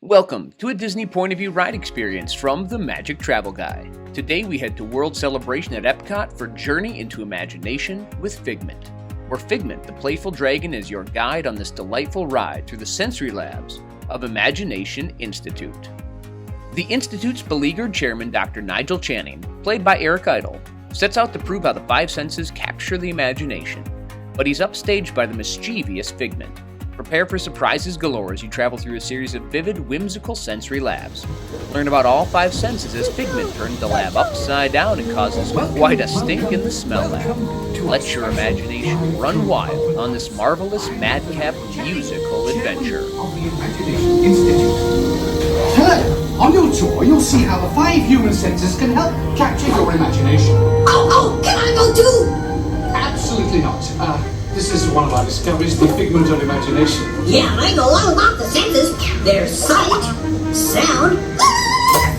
Welcome to a Disney point of view ride experience from the Magic Travel Guy. Today we head to World Celebration at EPCOT for Journey Into Imagination with Figment, where Figment, the playful dragon, is your guide on this delightful ride through the sensory labs of Imagination Institute. The Institute's beleaguered chairman, Dr. Nigel Channing, played by Eric Idle, sets out to prove how the five senses capture the imagination, but he's upstaged by the mischievous Figment. Prepare for surprises galore as you travel through a series of vivid, whimsical sensory labs. Learn about all five senses as Figment turns the lab upside down and causes quite a stink in the smell lab. Let your imagination run wild on this marvelous madcap musical adventure. Hello! On your tour, you'll see how the five human senses can help capture your imagination. Oh, can I go too? Absolutely not. This is one of our discoveries, the figment of imagination. Yeah, I know all about the senses. There's sight, sound,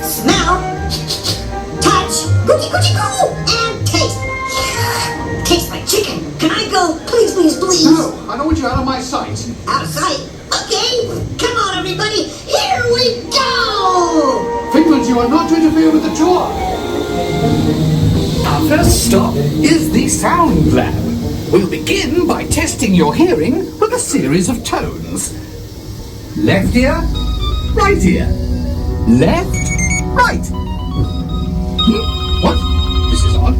smell, touch, coochie, and taste. Tastes like chicken. Can I go? Please, please, please. No, I don't want you out of my sight. Out of sight? Okay. Come on, everybody. Here we go. Figment, you are not to interfere with the tour. Our first stop is the sound lab. We'll begin by testing your hearing with a series of tones. Left ear, right ear. Left, right. What? This is odd.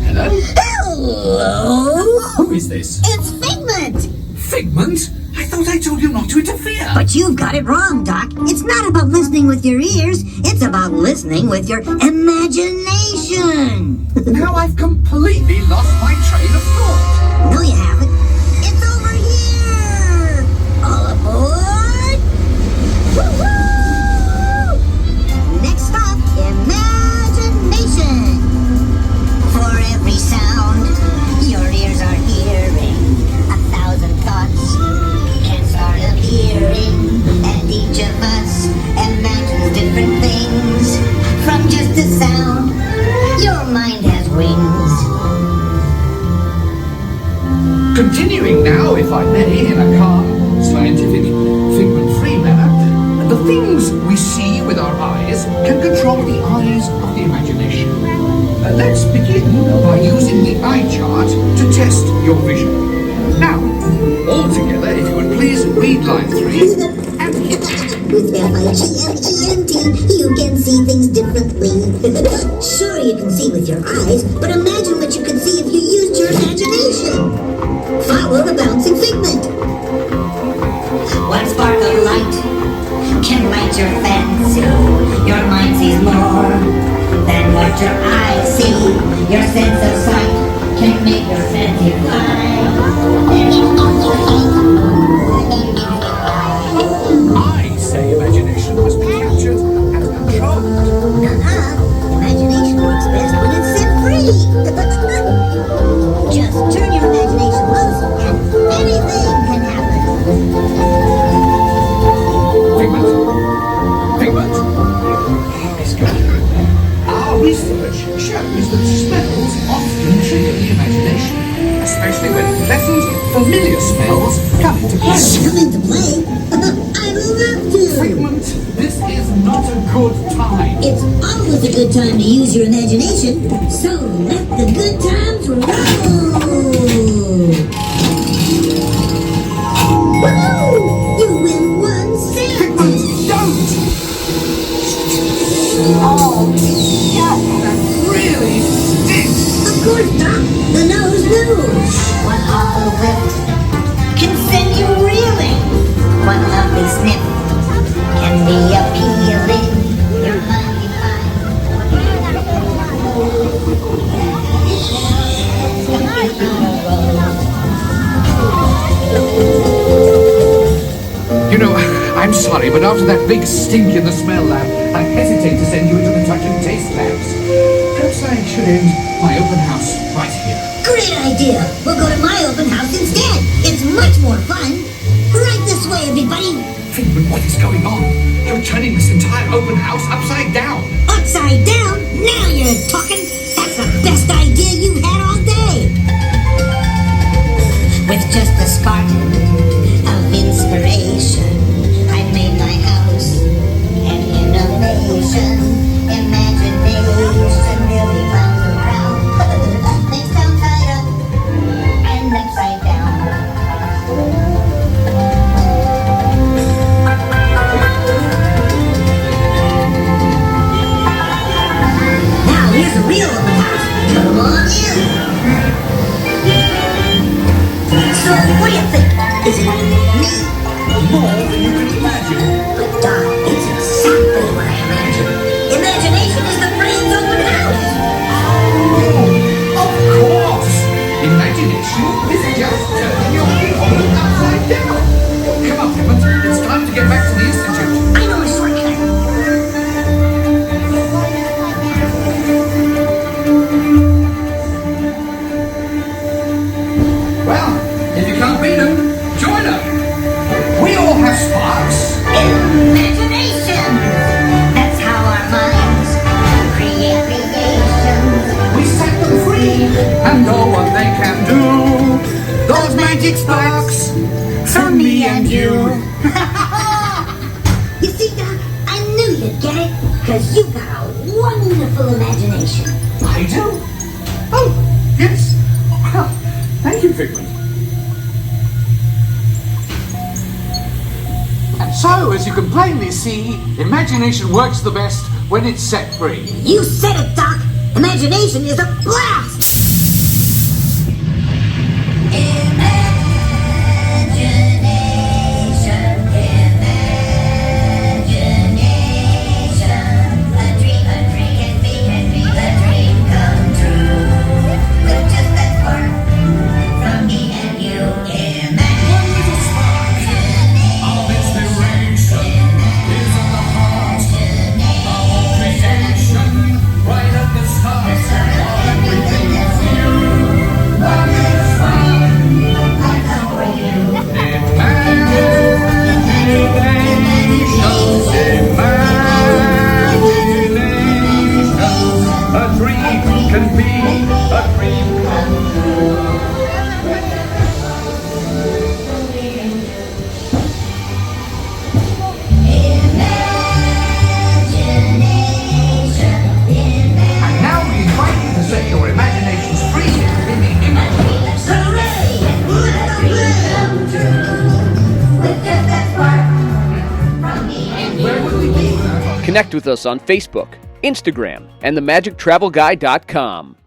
Hello? Hello. Who is this? It's Figment. Figment? I thought I told you not to interfere. But you've got it wrong, Doc. It's not about listening with your ears. It's about listening with your imagination. Now I've completely lost my train of thought. No, you haven't. It's over here. All aboard. Woo-hoo! Next stop, imagination. For every sound your ears are hearing, 1,000 thoughts can start appearing, and each of us imagines different things. From just a sound, your mind has wings. Continuing now, if I may, in a calm, scientific, figment-free manner, the things we see with our eyes can control the eyes of the imagination. Let's begin by using the eye chart to test your vision. Now, all together, if you would please read line 3 and hit. With F-I-G-M-E-N-T, you can see things differently. Sure, you can see with your eyes, but imagine what you could see if you used your imagination. Follow the bouncing figment. One spark of light can light your fancy. Your mind sees more than what your eyes see. Your sense of sight can make your fancy fly. I say imagination must be captured and controlled. Imagination works best when it's set free. Just turn your imagination loose and anything can happen. Figment? It's good. Our research shows that smells often trigger the imagination, especially when pleasant, familiar smells come into play. Come into play? I'd love to. Figment, this is not a good time. It's always a good time to use your imagination, so let the good times roll. Woo! You win one cent. Figment, don't! Oh, yuck, that really stinks. Of course, Doc. The nose knows. One awful whiff can send you reeling. One lovely sniff can be appealing. Your money You know, I'm sorry, but after that big stink in the smell lab, I hesitate to send you into the touch and taste labs. Perhaps I should end my open house right here. Great idea! We'll go to my open house instead. It's much more fun. Right this way, everybody. Figment, what is going on? You're turning this entire open house upside down. Upside down? Now you're talking. That's the best idea you've had all day. With just a spark of inspiration, I made my So, as you can plainly see, imagination works the best when it's set free. You said it, Doc. Imagination is a blast. Connect with us on Facebook, Instagram, and themagictravelguy.com.